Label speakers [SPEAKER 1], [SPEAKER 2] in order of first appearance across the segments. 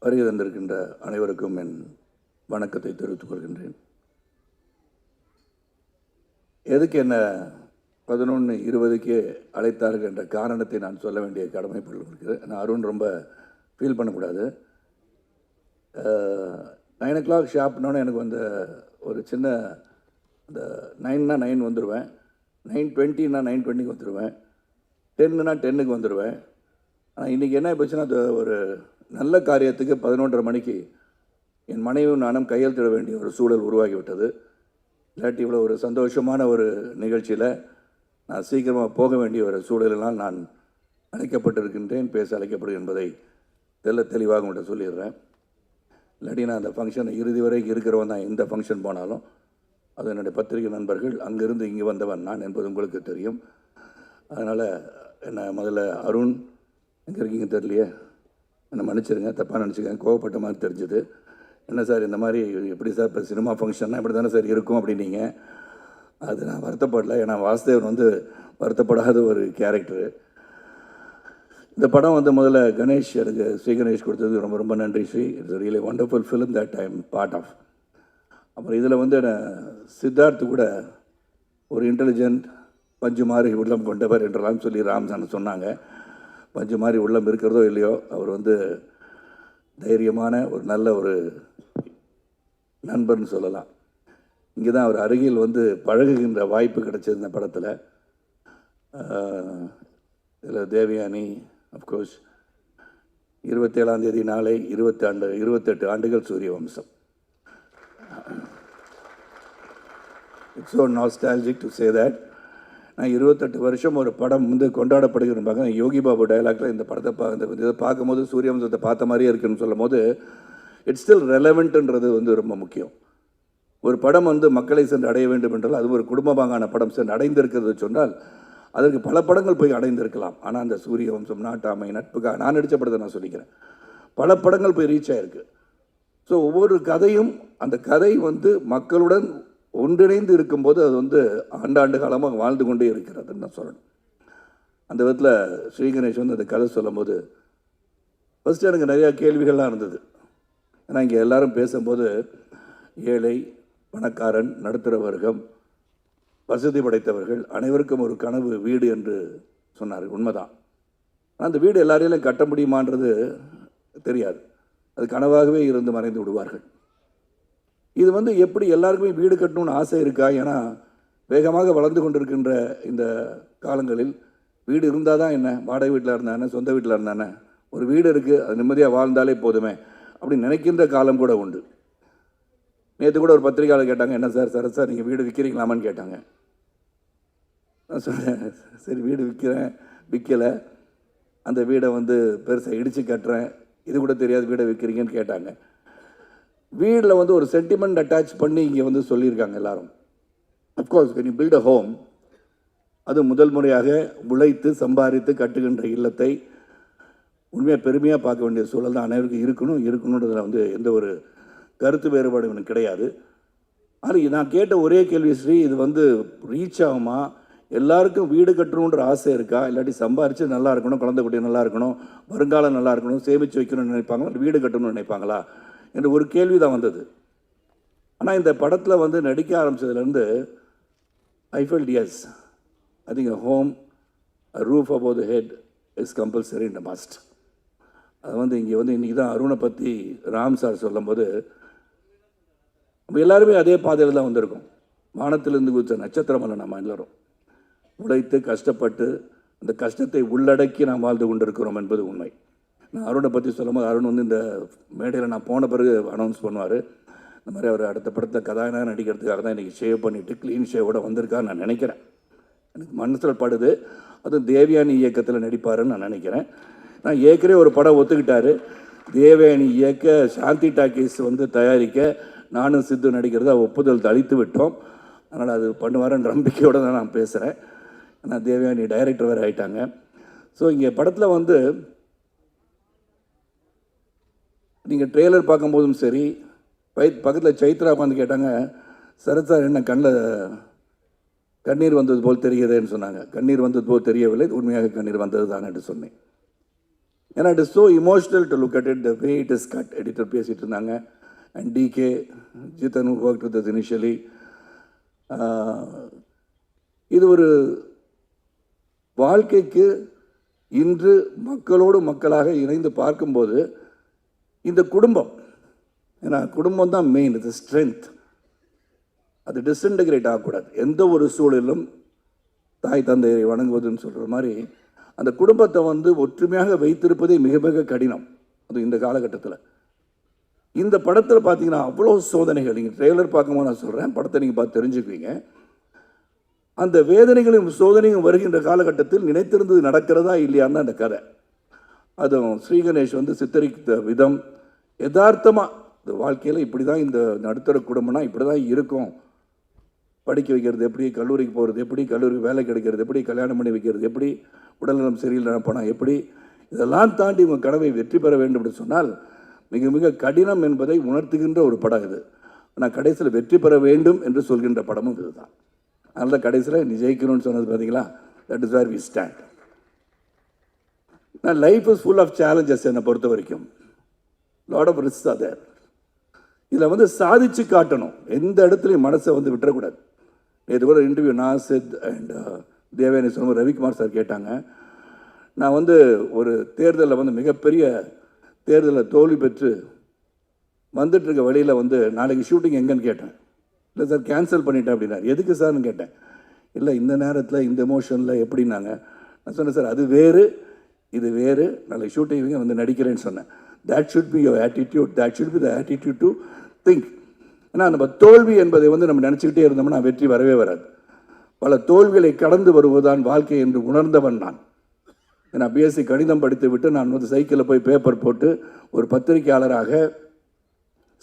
[SPEAKER 1] வருகை தந்திருக்கின்ற அனைவருக்கும் என் வணக்கத்தை தெரிவித்துக் கொள்கின்றேன். எதுக்கு என்ன 11:20க்கே அழைத்தார்கள் என்ற காரணத்தை நான் சொல்ல வேண்டிய கடமைப்பட்டு இருக்கிறது. நான் அருண் ரொம்ப ஃபீல் பண்ணக்கூடாது. 9 o'clock ஷார்ப்னோன்னு எனக்கு வந்த ஒரு சின்ன அந்த 9னா 9 வந்துடுவேன், 9:20னா 9:20க்கு வந்துடுவேன், 10னா 10க்கு வந்துடுவேன். ஆனால் இன்றைக்கி என்ன போச்சுன்னா, அது ஒரு நல்ல காரியத்துக்கு 11:30 மணிக்கு என் மனைவியும் நானும் கையெழுத்திட வேண்டிய ஒரு சூழல் உருவாகிவிட்டது. இல்லாட்டி இவ்வளோ ஒரு சந்தோஷமான ஒரு நிகழ்ச்சியில் நான் சீக்கிரமாக போக வேண்டிய ஒரு சூழலினால் நான் அழைக்கப்பட்டிருக்கின்றேன், பேச அழைக்கப்படுகிறேன் என்பதை தெளிவாக உங்கள்கிட்ட சொல்லிடுறேன். இல்லாட்டி நான் அந்த ஃபங்க்ஷன் இறுதி வரைக்கும் இருக்கிறவன் தான். எந்த ஃபங்க்ஷன் போனாலும் அது என்னுடைய பத்திரிகை நண்பர்கள், அங்கேருந்து இங்கே வந்தவன் நான் என்பது உங்களுக்கு தெரியும். அதனால் என்னை முதல்ல அருண் எங்கே இருக்கீங்க தெரியலையே, என்னை மன்னிச்சிருங்க, தப்பாக நினச்சிக்கேன், கோவப்பட்ட மாதிரி தெரிஞ்சுது. என்ன சார் இந்த மாதிரி எப்படி சார் இப்போ சினிமா ஃபங்க்ஷன்னா இப்படி தானே சார் இருக்கும் அப்படின்னீங்க. அது நான் வருத்தப்படலை, ஏன்னா வாசுதேவன் வந்து வருத்தப்படாத ஒரு கேரக்டரு. இந்த படம் வந்து முதல்ல கணேஷ், எனக்கு ஸ்ரீ கணேஷ் கொடுத்தது ரொம்ப ரொம்ப நன்றி Sri. It's really wonderful film that I am part of. அப்புறம் இதில் வந்து சித்தார்த்து கூட ஒரு இன்டெலிஜென்ட் பஞ்சு மாதிரி உள்ளம் கொண்டவர் என்றெல்லாம் சொல்லி ராம்சான் சொன்னாங்க. பஞ்சு மாதிரி உள்ளம் இருக்கிறதோ இல்லையோ, அவர் வந்து தைரியமான ஒரு நல்ல ஒரு நண்பர்னு சொல்லலாம். இங்கே தான் அவர் அருகில் வந்து பழகுகின்ற வாய்ப்பு கிடைச்சது இந்த படத்தில். இதில் தேவயானி அஃப்கோர்ஸ் 27ஆம் தேதி நாளை 28 ஆண்டுகள் சூரிய வம்சம். It's so nostalgic to say that. நான் 28 வருஷம் ஒரு படம் வந்து கொண்டாடப்படுகிறேன். யோகி பாபு டைலாக்ல இந்த படத்தை இதை பார்க்கும்போது சூரிய வம்சத்தை பார்த்த மாதிரியே இருக்குன்னு சொல்லும் போது இட்ஸ் ஸ்டில் ரெலவெண்ட்ன்றது வந்து ரொம்ப முக்கியம். ஒரு படம் வந்து மக்களை சென்று அடைய வேண்டும் என்றால், அது ஒரு குடும்பமாகான படம் சென்று அடைந்திருக்கிறது சொன்னால் அதற்கு பல படங்கள் போய் அடைந்திருக்கலாம். ஆனால் அந்த சூரிய வம்சம், நாட்டாமை, நட்புக்காக நான் நடித்த படத்தை நான் சொல்லிக்கிறேன், பல படங்கள் போய் ரீச் ஆகிருக்கு. ஸோ ஒவ்வொரு கதையும் அந்த கதை வந்து மக்களுடன் ஒன்றிணைந்து இருக்கும்போது அது வந்து ஆண்டாண்டு காலமாக வாழ்ந்து கொண்டே இருக்கிறதுன்னு நான் சொல்லணும். அந்த விதத்தில் ஸ்ரீ கணேஷ் வந்து அந்த கதை சொல்லும் போது ஃபஸ்ட்டு எனக்கு நிறையா கேள்விகள்லாம் இருந்தது. ஏன்னா இங்கே எல்லோரும் பேசும்போது ஏழை, பணக்காரன், நடுத்தர வர்க்கம், வசதி படைத்தவர்கள் அனைவருக்கும் ஒரு கனவு வீடு என்று சொன்னார். உண்மைதான். ஆனால் அந்த வீடு எல்லாரையும் கட்ட முடியுமான்றது தெரியாது. அது கனவாகவே இருந்து மறைந்து விடுவார்கள். இது வந்து எப்படி எல்லாருக்குமே வீடு கட்டணும்னு ஆசை இருக்கா? ஏன்னா வேகமாக வளர்ந்து கொண்டிருக்கின்ற இந்த காலங்களில் வீடு இருந்தால் தான் என்ன, வாடகை வீட்டில் இருந்தானே, சொந்த வீட்டில் இருந்தானே, ஒரு வீடு இருக்குது, அது நிம்மதியாக வாழ்ந்தாலே போதுமே அப்படின்னு நினைக்கின்ற காலம் கூட உண்டு. நேற்று கூட ஒரு பத்திரிகையாளர் கேட்டாங்க, என்ன சார் சரத் சார் நீங்கள் வீடு விற்கிறீங்களாமான்னு கேட்டாங்க. நான் சொன்னேன், சரி வீடு விற்கலை, அந்த வீடை வந்து பெருசாக இடித்து கட்டுறேன், இது கூட தெரியாது வீடை விற்கிறீங்கன்னு கேட்டாங்க. வீட்டில் வந்து ஒரு சென்டிமெண்ட் அட்டாச் பண்ணி இங்கே வந்து சொல்லியிருக்காங்க எல்லாரும். Of course when you build a home, அது முதல் முறையாக உழைத்து சம்பாதித்து கட்டுகின்ற இல்லத்தை உண்மையாக பெருமையாக பார்க்க வேண்டிய சூழல் தான் அனைவருக்கும் இருக்கணுன்றதில் வந்து எந்த ஒரு கருத்து வேறுபாடு எனக்கு கிடையாது. ஆனால் நான் கேட்ட ஒரே கேள்வி ஸ்ரீ, இது வந்து ரீச் ஆகுமா? எல்லாருக்கும் வீடு கட்டணுன்ற ஆசை இருக்கா? இல்லாட்டி சம்பாரித்து நல்லா இருக்கணும், குழந்தை குட்டி நல்லா இருக்கணும், வருங்காலம் நல்லா இருக்கணும், சேமித்து வைக்கணும்னு நினைப்பாங்களா, வீடு கட்டணும்னு நினைப்பாங்களா என்ற ஒரு கேள்வி தான் வந்தது. ஆனால் இந்த படத்தில் வந்து நடிக்க ஆரம்பித்ததுலேருந்து I felt yes, I think a home, a roof above the head is compulsory and a must. அது வந்து இங்கே வந்து இன்றைக்கி தான் அருணை பற்றி ராம் சார் சொல்லும்போது நம்ம எல்லாருமே அதே பாதையில் தான் வந்திருக்கோம். வானத்திலிருந்து குதித்த நட்சத்திரம் அல்ல நம்ம எல்லோரும். உழைத்து கஷ்டப்பட்டு அந்த கஷ்டத்தை உள்ளடக்கி நாம் வாழ்ந்து கொண்டிருக்கிறோம் என்பது உண்மை. நான் அருணை பற்றி சொல்லும்போது அருண் வந்து இந்த மேடையில் நான் போன பிறகு அனௌன்ஸ் பண்ணுவார், இந்த மாதிரி அவர் அடுத்த படத்தை கதாநாயகனாக நடிக்கிறதுக்காக தான் இன்றைக்கி ஷேவ் பண்ணிவிட்டு க்ளீன் ஷேவோட வந்திருக்கான்னு நான் நினைக்கிறேன். எனக்கு மனசில் படுது. அதுவும் தேவயானி இயக்கத்தில் நடிப்பாருன்னு நான் நினைக்கிறேன். நான் ஏற்கனவே ஒரு படம் ஒத்துக்கிட்டாரு, தேவயானி இயக்க, சாந்தி டாக்கீஸ் வந்து தயாரிக்க, நானும் சித்து நடிக்கிறத ஒப்புதல் அளித்து விட்டோம். அதனால் அது பண்ணுவாருன்ற நம்பிக்கையோடு தான் நான் பேசுகிறேன். ஆனால் தேவயானி டைரக்டர் வேறு ஆகிட்டாங்க. ஸோ இங்கே படத்தில் வந்து நீங்கள் ட்ரெய்லர் பார்க்கும்போதும் சரி, பக்கத்தில் சைத்ரா வந்து கேட்டாங்க, சரத் சார் என்ன கண்ணீர் வந்தது போல் தெரிகிறதுன்னு சொன்னாங்க. கண்ணீர் வந்தது போல் தெரியவில்லை, உண்மையாக கண்ணீர் வந்தது தான் என்று சொன்னேன். ஏன்னா it is so emotional to look at it, the way it is cut. Editor பேசிகிட்டு இருந்தாங்க. And DK Jithan work with initially. இது ஒரு வாழ்க்கைக்கு இன்று மக்களோடு மக்களாக இணைந்து பார்க்கும்போது இந்த குடும்பம், ஏன்னா குடும்பம் தான் மெயின், இது ஸ்ட்ரென்த். அது டிஸ்இன்டகிரேட் ஆகக்கூடாது. எந்த ஒரு சூழலிலும் தாய் தந்தையை வணங்குவதுன்னு சொல்கிற மாதிரி அந்த குடும்பத்தை ஒற்றுமையாக வைத்திருப்பதே மிக மிக கடினம். அது இந்த காலகட்டத்தில். இந்த படத்தில் பார்த்தீங்கன்னா அவ்வளோ சோதனைகள். நீங்கள் ட்ரெய்லர் பார்க்கும்போது நான் சொல்கிறேன், படத்தை நீங்கள் பார்த்து தெரிஞ்சுக்குவீங்க. அந்த வேதனைகளும் சோதனையும் வருகின்ற காலகட்டத்தில் நினைத்திருந்தது நடக்கிறதா இல்லையான்னு அந்த கதை. அதுவும் ஸ்ரீகணேஷ் சித்தரித்த விதம் யதார்த்தமாக இந்த வாழ்க்கையில் இப்படி தான், இந்த நடுத்தர குடும்பம்னா இப்படி தான் இருக்கும். படிக்க வைக்கிறது எப்படி, கல்லூரிக்கு போகிறது எப்படி, கல்லூரிக்கு வேலை கிடைக்கிறது எப்படி, கல்யாணம் பண்ணி வைக்கிறது எப்படி, உடல்நலம் சரியில்லை போனால் எப்படி, இதெல்லாம் தாண்டி இவங்க கனவை வெற்றி பெற வேண்டும் என்று சொன்னால் மிக மிக கடினம் என்பதை உணர்த்துகின்ற ஒரு படம் இது. ஆனால் கடைசியில் வெற்றி பெற வேண்டும் என்று சொல்கின்ற படமும் இதுதான். அதனால கடைசியில் நீ ஜெயிக்கணும்னு சொன்னது பார்த்தீங்களா, that is where we stand. நான் life is full of challenges. என்னை பொறுத்த வரைக்கும் lot of risk are there. இதில் சாதிச்சு காட்டணும். எந்த இடத்துலையும் மனசை விட்டுறக்கூடாது. இது கூட இன்டர்வியூ நாசித் அண்ட் தேவயானி சொன்ன ரவிக்குமார் சார் கேட்டாங்க. நான் ஒரு தேர்தலில் மிகப்பெரிய தேர்தலில் தோல்வி பெற்று வந்துட்டுருக்க வழியில் நாளைக்கு ஷூட்டிங் எங்கன்னு கேட்டேன். இல்லை சார் கேன்சல் பண்ணிட்டேன் அப்படின்னாரு. எதுக்கு சார்னு கேட்டேன். இல்லை இந்த நேரத்தில் இந்த எமோஷனில் எப்படின்னாங்க. நான் சொன்னேன் சார் அது வேறு இது வேறு, நாளைக்கு ஷூட்டிங் நடிக்கிறேன்னு சொன்னேன். that should be your attitude, that should be the attitude to think. ஏன்னா நம்ம தோல்வி என்பதை நம்ம நினச்சிக்கிட்டே இருந்தோம்னா வெற்றி வரவே வராது. பல தோல்விகளை கடந்து வருவதுதான் வாழ்க்கை என்று உணர்ந்தவன் நான். ஏன்னா பிஎஸ்சி கணிதம் படித்து விட்டு நான் சைக்கிளில் போய் பேப்பர் போட்டு ஒரு பத்திரிகையாளராக,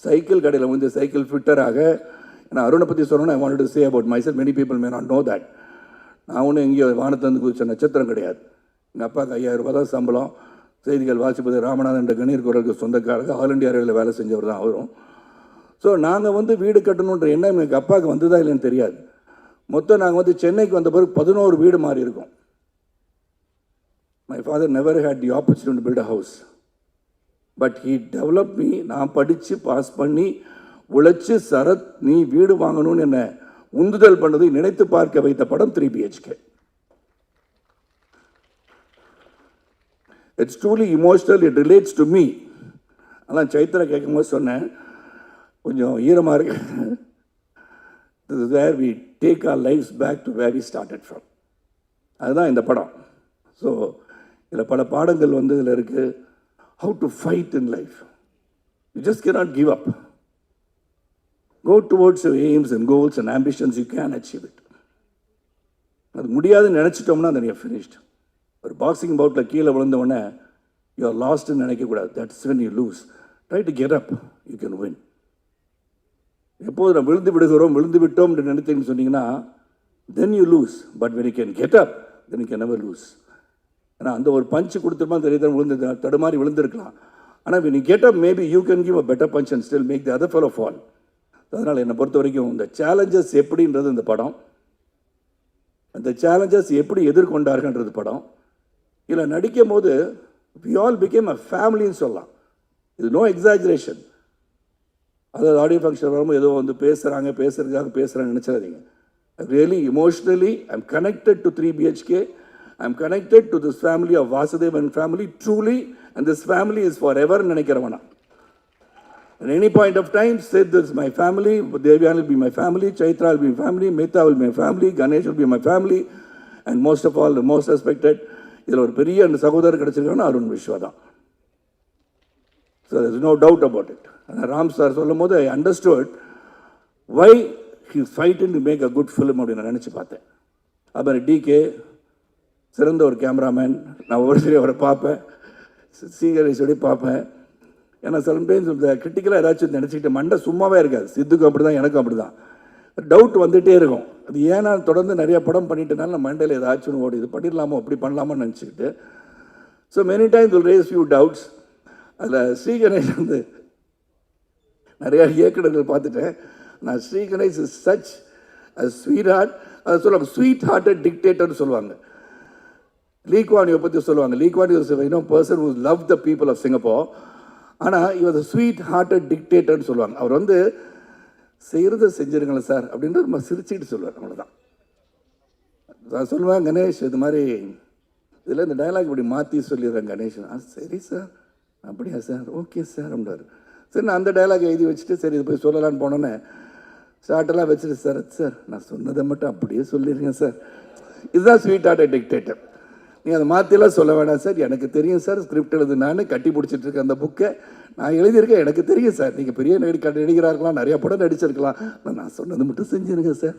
[SPEAKER 1] சைக்கிள் கடையில் சைக்கிள் ஃபிட்டராக, நான் அருணை பற்றி சொன்னோன்னா I want to say about my self, many people may not know that. நான் ஒன்றும் எங்கேயோ வானத்தந்து குதிச்ச நட்சத்திரம் கிடையாது. எங்கள் அப்பாவுக்கு 5000 ரூபாய் தான் சம்பளம். செய்திகள் வாசிப்பது ராமநாதன் என்ற கணீர் குரலுக்கு சொந்தக்காரங்க, ஆல் இண்டியா ரேடியோவில் வேலை செஞ்சவர் தான் அவரும். ஸோ நாங்கள் வீடு கட்டணுன்ற எண்ணம் எங்கள் அப்பாவுக்கு வந்ததா இல்லைன்னு தெரியாது. மொத்தம் நாங்கள் சென்னைக்கு வந்த பிறகு 11 வீடு மாறி இருக்கோம். My father never had the opportunity to build a house, but he develop me. நான் படித்து பாஸ் பண்ணி உழைச்சி சரத் நீ வீடு வாங்கணும்னு என்னை உந்துதல் பண்ணதை நினைத்து பார்க்க வைத்த படம் 3 BHK. It's truly emotional, it relates to me. அதான் சைத்ரா கேட்கும்போது சொன்னேன், கொஞ்சம் ஈரமாக இருக்கு. This is where we take our lives back to where we started from. அதுதான் இந்த படம். ஸோ இதில் பல பாடங்கள் இதில் இருக்குது. How to fight in life. You just cannot give up. Go towards your aims and goals and ambitions. You can achieve it. அது முடியாதுன்னு நினச்சிட்டோம்னா then you're finished. ஒரு பாக்ஸிங் பவுட்டில் கீழே விழுந்தவொடனே யூ ஆர் லாஸ்ட்னு நினைக்கக்கூடாது. That's when you lose. Try to get up, you can win. எப்போது நம்ம விழுந்து விட்டோம் என்று நினைத்தீங்கன்னு சொன்னீங்கன்னா then you lose. But when you can get up, then you can never lose. ஏன்னா அந்த ஒரு பஞ்சு கொடுத்துருமா தெரியுது, விழுந்து தடுமாறி விழுந்திருக்கலாம். ஆனால் when you get up, maybe you can give a better punch and still make the other fellow fall. அதனால் என்னை பொறுத்த வரைக்கும் இந்த சேலஞ்சஸ் எப்படின்றது இந்த படம், அந்த சேலஞ்சஸ் எப்படி எதிர்கொண்டார்கள்ன்றது படம். இதில் நடிக்கும் போது we all became a ஃபேமிலின்னு சொல்லலாம். இது நோ எக்ஸாஜரேஷன். அதாவது ஆடியோ ஃபங்க்ஷன் வரும்போது ஏதோ பேசுறதுக்காக பேசுகிறாங்க நினச்சிடாதீங்க. Really emotionally I am connected to 3 BHK. I am connected to this family of Vasudevan family truly, and this family is forever நினைக்கிறவனா. At any point of time, say this is my family, Devyan will be my family, Chaitra will be my family, Mehta will be my family, Ganesh will be my family, and most of all, the most respected, இதில் ஒரு பெரிய அந்த சகோதரர் கிடச்சிருக்காங்கன்னா அருண் விஸ்வா தான். So there is no doubt about it. Ram sir சொல்லும் போது I understood why he fighting to make a good film அப்படின்னு நான் நினச்சி பார்த்தேன். அப்புறம் டிகே சிறந்த ஒரு கேமராமேன். நான் ஒவ்வொரு சரி அவரை பார்ப்பேன், சீகரேஷோடய பார்ப்பேன். ஏன்னா சம்டைம்ஸ் இந்த கிரிட்டிக்கலாக ஏதாச்சும் நினச்சிக்கிட்டு மண்டை சும்மாவே இருக்காது. சித்துக்கும் அப்படி தான், எனக்கும் அப்படி தான். டவுட் வந்துகிட்டே இருக்கும். அது ஏன்னா தொடர்ந்து நிறைய படம் பண்ணிட்டனால நம்ம மண்டையில் ஏதாச்சும் ஓடி இது பண்ணிடலாமோ அப்படி பண்ணலாமோன்னு நினச்சிக்கிட்டு. So many times will raise few doubts. அதில் ஸ்ரீகணேஷ் நிறையா இயக்குநர்கள் பார்த்துட்டேன். நான் Sriganesh is such a sweetheart. அதை சொல்லுவாங்க ஸ்வீட் ஹார்ட்டட் டிக்டேட்டர்னு சொல்லுவாங்க. லீ குவான் யூ பற்றி சொல்லுவாங்க. Lee Kuan Yew person who love the people of Singapore. ஆனால் இவர் ஸ்வீட் ஹார்ட்டட் டிக்டேட்டர்னு சொல்லுவாங்க. அவர் வந்து செய்கிறத செஞ்சிருங்களேன் சார் அப்படின்ட்டு ரொம்ப சிரிச்சுக்கிட்டு சொல்லுவார். அவ்வளோதான். நான் சொல்லுவேன், கணேஷ் இது மாதிரி இதில் இந்த டைலாக் இப்படி மாற்றி சொல்லிடுறேன் கணேஷ். சரி சார், அப்படியா சார், ஓகே சார் அப்படின்றார். சரி, நான் அந்த டைலாக் எழுதி வச்சுட்டு சரி இது போய் சொல்லலான்னு போனோன்னே ஷார்ட்டெல்லாம் வச்சுட்டு சார் சார் நான் சொன்னதை மட்டும் அப்படியே சொல்லிடுங்க சார். இதுதான் ஸ்வீட் ஹார்ட்டட் டிக்டேட்டர். நீங்கள் அதை மாற்றிலாம் சொல்ல வேணாம் சார், எனக்கு தெரியும் சார், ஸ்கிரிப்ட் எழுது நான் கட்டி பிடிச்சிட்டு இருக்கேன் அந்த புக்கை, நான் எழுதியிருக்கேன், எனக்கு தெரியும் சார், நீங்கள் பெரிய நடிகராக இருக்கலாம், நிறையா படம் நடிச்சிருக்கலாம், நான் சொன்னது மட்டும் செஞ்சுருங்க sir.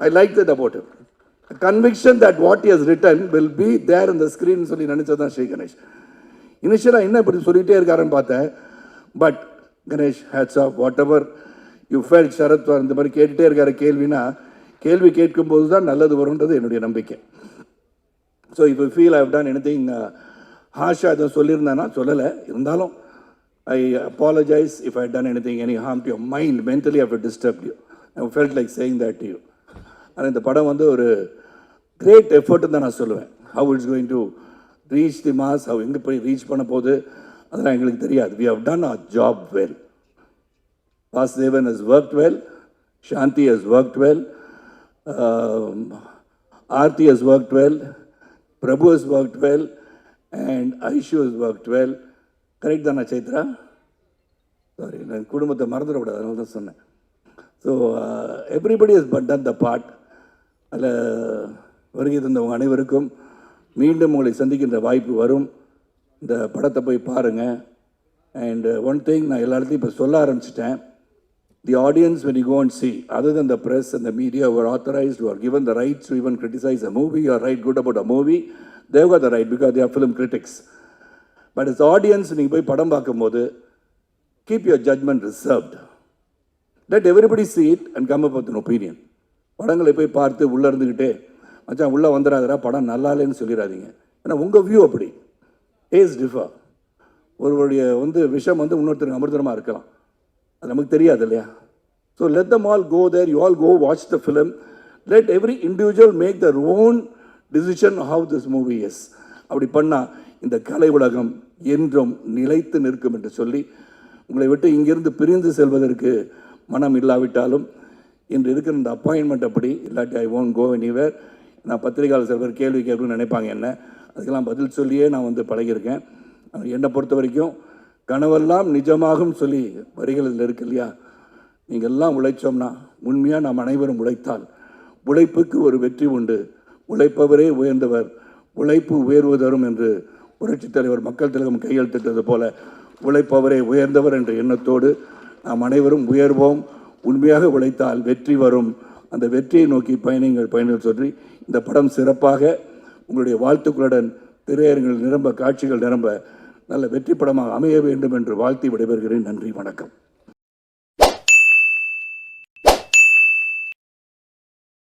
[SPEAKER 1] I like that about him. A conviction that what he has written will be there in the screen சொல்லி நினச்சதான் ஸ்ரீ கணேஷ். இனிஷியலாக என்ன இப்படி சொல்லிகிட்டே இருக்காருன்னு பார்த்தேன். But Ganesh, hats off, whatever you felt. Sarath இந்த மாதிரி கேட்டுகிட்டே இருக்காரு கேள்வினா, கேள்வி கேட்கும்போது தான் நல்லது வரும்ன்றது என்னுடைய நம்பிக்கை. ஸோ இப்போ feel I have done anything ஹாஷா எதுவும் சொல்லியிருந்தானா சொல்லலை, இருந்தாலும் I apologise if I done anything any harm to your mind, mentally I have disturb you. I felt like saying that to you. ஆனால் இந்த படம் வந்து ஒரு கிரேட் எஃபர்ட்னு தான் நான் சொல்லுவேன். How it's going to reach the mass, how எங்கே போய் ரீச் பண்ண போகுது அதெல்லாம் எங்களுக்கு தெரியாது. We have done our job well. Vasudevan has worked well, Shanti has worked well, Aarti has worked well, Prabhu has worked well, and Aishu has worked well. Correct தானே Chaitra? Sorry, நான் குடும்பத்தை மறந்துடக்கூடாது, அதனால தான் சொன்னேன். So everybody has done the part. அதில் வருகை தந்தவங்க அனைவருக்கும் மீண்டும் உங்களை சந்திக்கின்ற வாய்ப்பு வரும். இந்த படத்தை போய் பாருங்கள். அண்ட் ஒன் திங் நான் எல்லா இடத்தையும் இப்போ சொல்ல ஆரம்பிச்சிட்டேன். The audience, when you go and see, other than the press and the media who are authorized, who are given the rights to even criticize a movie or write good about a movie, they've got the right because they are film critics. But as audience, நீங்கள் போய் படம் பார்க்கும்போது keep your judgment reserved. Let everybody see it and come up with an opinion. படங்களை போய் பார்த்து உள்ளே இருந்துக்கிட்டே மச்சான் உள்ளே வந்துடாதரா படம் நல்லா இல்லைன்னு சொல்லிடாதீங்க. ஏன்னா உங்கள் வியூ அப்படி. Taste differ. ஒருவருடைய விஷம் இன்னொருத்தருக்கு அமிர்தமாக இருக்கலாம், அது நமக்கு தெரியாது இல்லையா? So let them all go there, you all go watch the film. Let every individual make their own decision how this movie is. அப்படி பண்ணால் இந்த கலை உலகம் என்றும் நிலைத்து நிற்கும் என்று சொல்லி உங்களை விட்டு இங்கிருந்து பிரிந்து செல்வதற்கு மனம் இல்லாவிட்டாலும் இன்று இருக்கிற இந்த அப்பாயின்மெண்ட் அப்படி இல்லாட்டி ஐ ஓன்ட் கோ எனிவேர். நான் பத்திரிகையாளர் சில பேர் கேள்வி கேட்கணும்னு நினைப்பாங்க என்ன, அதுக்கெல்லாம் பதில் சொல்லியே நான் பழகியிருக்கேன். என்னை பொறுத்த வரைக்கும் கனவெல்லாம் நிஜமாகும் சொல்லி வரிகள் இதில் இருக்கு இல்லையா? நீங்கள் எல்லாம் உழைச்சோம்னா, உண்மையாக நாம் அனைவரும் உழைத்தால் உழைப்புக்கு ஒரு வெற்றி உண்டு. உழைப்பவரே உயர்ந்தவர், உழைப்பு உயர்வு தரும் என்று புரட்சித் தலைவர் மக்கள் திலகம் கையெழுத்திட்டது போல உழைப்பவரே உயர்ந்தவர் என்ற எண்ணத்தோடு நாம் அனைவரும் உயர்வோம். உண்மையாக உழைத்தால் வெற்றி வரும். அந்த வெற்றியை நோக்கி பயணிகள் சொல்லி இந்த படம் சிறப்பாக உங்களுடைய வாழ்த்துக்களுடன் திரையரங்கில் நிரம்ப, காட்சிகள் நிரம்ப நல்ல வெற்றி படமாக அமைய வேண்டும் என்று வாழ்த்தி விடைபெறுகிறேன். நன்றி, வணக்கம்.